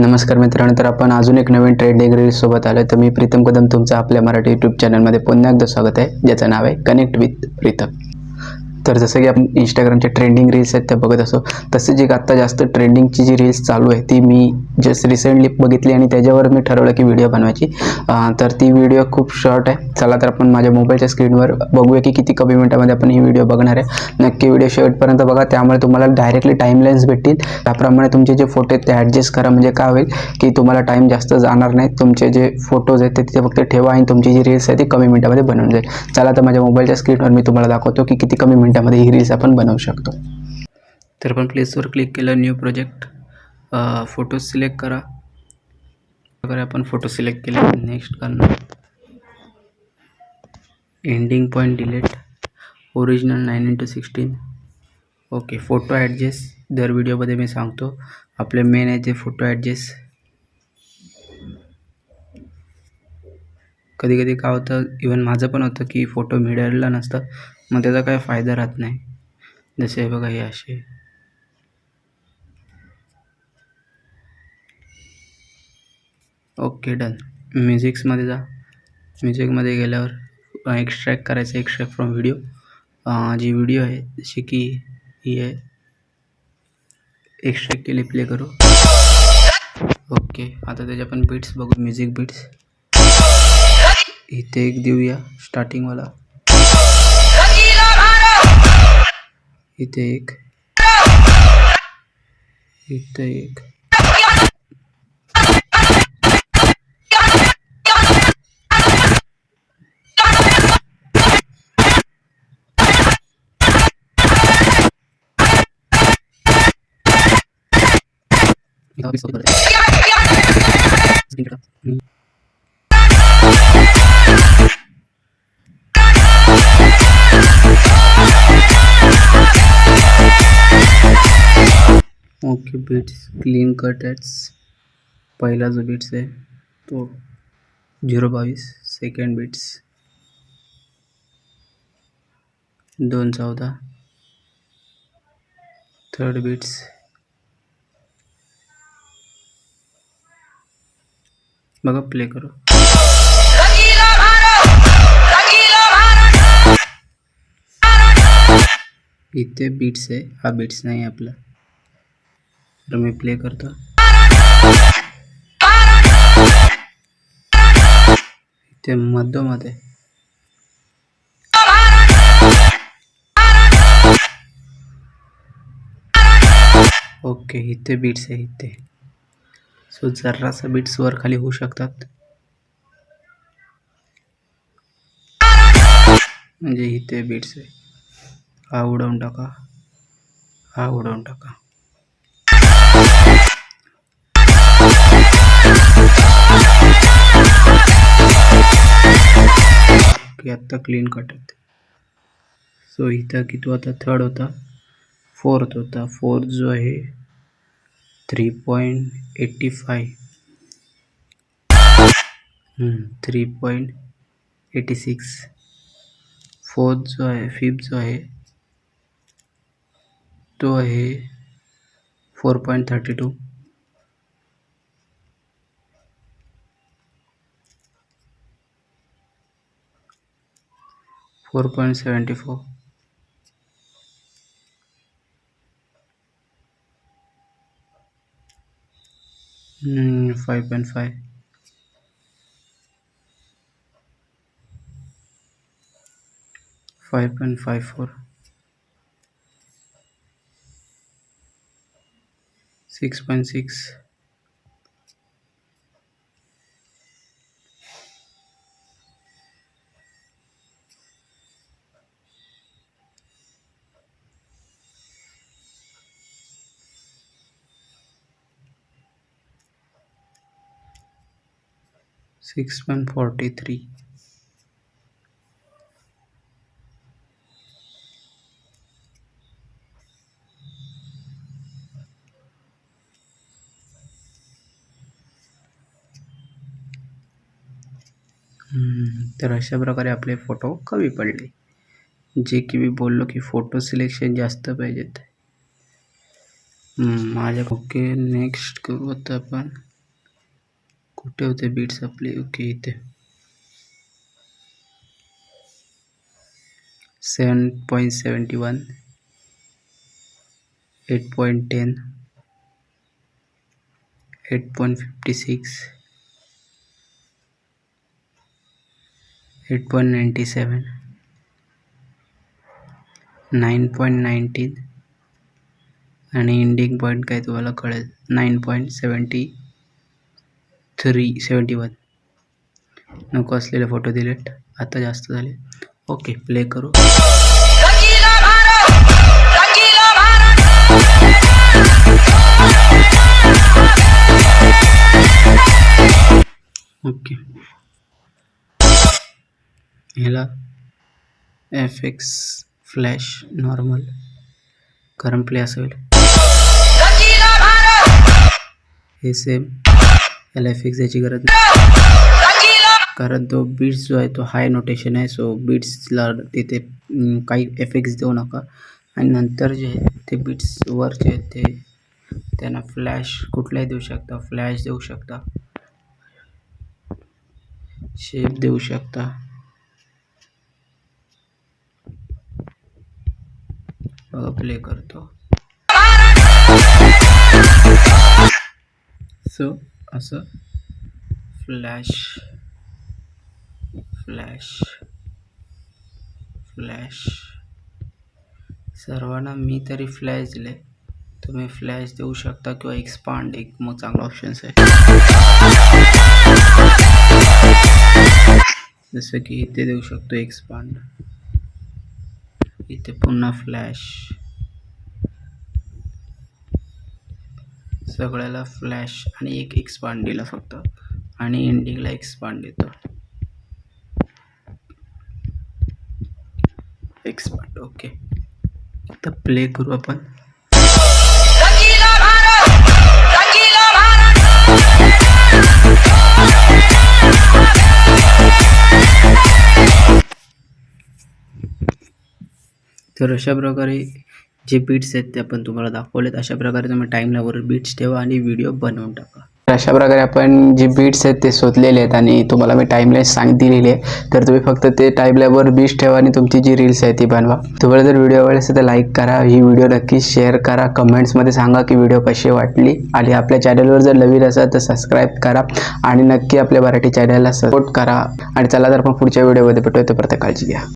नमस्कार मित्रांनो, तर आपण अजून एक नवीन ट्रेंडिंग रील्स सोबत आलोय। तर मी प्रीतम कदम तुमचं आपल्या मराठी यूट्यूब चॅनलमध्ये पुन्हा एकदा स्वागत आहे, ज्याचं नाव आहे कनेक्ट विथ प्रीतम। तर जसं की आपण इंस्टाग्रामचे ट्रेंडिंग रील्स आहेत त्या बघत असो, तसेच एक आत्ता जास्त ट्रेंडिंगची जी रील्स चालू आहे ती मी जस्ट रिसेंटली बघितली आणि त्याच्यावर मी ठरवलं की व्हिडिओ बनवायची। तर ती व्हिडिओ खूप शॉर्ट आहे। चला तर आपण माझ्या मोबाईलच्या स्क्रीनवर बघूया की किती कमी मिनिटांमध्ये आपण ही व्हिडिओ बघणार आहे। नक्की व्हिडिओ शेवटपर्यंत बघा, त्यामुळे तुम्हाला डायरेक्टली टाईमलाईन्स भेटतील। त्याप्रमाणे तुमचे जे फोटो आहेत ते ॲडजस्ट करा, म्हणजे काय होईल की तुम्हाला टाईम जास्त जाणार नाही। तुमचे जे फोटोज आहेत ते तिथे फक्त ठेवा आणि तुमची जी रील्स आहे ती कमी मिनिटांमध्ये बनवून जाईल। चला तर माझ्या मोबाईलच्या स्क्रीनवर मी तुम्हाला दाखवतो की किती कमी मिनिटांमध्ये ही रील्स आपण बनवू शकतो। तर आपण प्लेसवर क्लिक केलं, न्यू प्रोजेक्ट, फोटो सिलेक्ट करा। अगर आपण फोटो सिलेक्ट केले, नेक्स्ट करणार, ending point delete, original 9x16। Okay, photo adjust दर व्हिडिओमध्ये मी सांगतो। आपले मेन आहे ते फोटो ॲडजस्ट। कधी कधी काय होतं, इवन माझं पण होतं की फोटो मिळालेला नसतं, मग त्याचा काय फायदा राहत नाही। जसे बघा हे असे, ओके डन। म्युझिक्समध्ये जा, म्युझिकमध्ये गेल्यावर एक्स्ट्रॅक्ट करायचं, एक्स्ट्रॅक्ट फ्रॉम व्हिडिओ। जी व्हिडिओ आहे जशी की ही आहे, एक्स्ट्रॅक्ट केली, प्ले करू। ओके, आता त्याचे आपण बीट्स बघू, म्युझिक बीट्स। इथे एक देऊया स्टार्टिंगवाला, इथे एक, इथे एक, okay. Beats clean cut ads, पहिला जो बीट्स आहे तो 022, सेकंड बीट्स 214, थर्ड बीट्स बघा, प्ले करो। इथे बीट्स आहे, हा बीट्स नाही आपला, तर मी प्ले करतो। इथे मध्यमध्ये ओके, इथे बीट्स आहे इथे, सो जरासा बीट्स वर खाली होऊ शकतात, म्हणजे इथे बीट्स आहे, हा उडवून टाका, हा उडवून टाका। ओके, आता क्लीन कट आहेत। सो इथं किती होता, थर्ड होता, फोर्थ होता, फोर्थ जो आहे 3.85, 3.86, फोर्थ जो आहे, फिफ्थ जो आहे तो आहे 4.32, 4.74, 5.5, 5.54, 6.6, 6.43। तर अशा प्रकारे आपले फोटो कमी पडले, जे की मी बोललो की फोटो सिलेक्शन जास्त पाहिजेत माझ्या। ओके, नेक्स्ट करू आता आपण कुठे होते बीट्स आपले? ओके, इथे 7.71, 8.10, 8.56, 8.97, 9.19 आणि एंडिंग पॉईंट काय तुम्हाला कळेल 9.71. नको असलेले फोटो डिलीट, आता जास्त झाले. ओके, प्ले करू. ओके, ह्याला FX flash normal current play असेल. हे सेम, याला FX द्यायची गरज नाही कारण तो बीट्स जो आहे तो हाय नोटेशन आहे. सो बीट्सला तिथे काही FX देऊ नका. आणि नंतर जे आहे ते बीट्स वर जे आहेत ते त्यांना फ्लॅश कुठलाही देऊ शकता, फ्लॅश देऊ शकता, शेप देऊ शकता. प्ले करतो. सो असं फ्लॅश फ्लॅश फ्लॅश सर्वांना मी तरी फ्लॅश दिले, तुम्ही फ्लॅश देऊ शकता किंवा एक्सपांड एक मग चांगला ऑप्शन्स आहे. जसं की इथे देऊ शकतो एक्सपांड, इथे पुन्हा फ्लॅश, सगळ्याला फ्लॅश आणि एक एक्सपांड दिला फक्त, आणि एंडिंगला एक्सपांड देतो. एक्सपांड. ओके, आता प्ले करू आपण. तर अशा प्रकारे जे बीट्स आहेत ते आपण तुम्हाला दाखवलेत. अशा प्रकारे तुम्ही टाईमलावर बीट्स ठेवा आणि व्हिडिओ बनवून टाका. अशा प्रकारे आपण जे बीट्स आहेत ते शोधलेले आहेत आणि तुम्हाला मी टाईमलाईन दिलेली आहे. तर तुम्ही फक्त ते टाईमलाईनवर बीट्स ठेवा आणि तुमची जी रील्स आहे ती बनवा. तुम्हाला जर व्हिडिओ आवडला असेल तर लाईक करा, ही व्हिडिओ नक्की शेअर करा, कमेंट्समध्ये सांगा की व्हिडिओ कशी वाटली. आणि आपल्या चॅनलवर जर नवीन असाल तर सबस्क्राईब करा आणि नक्की आपल्या मराठी चॅनलला सपोर्ट करा. आणि चला तर आपण पुढच्या व्हिडिओमध्ये भेटूया. तोपर्यंत काळजी घ्या.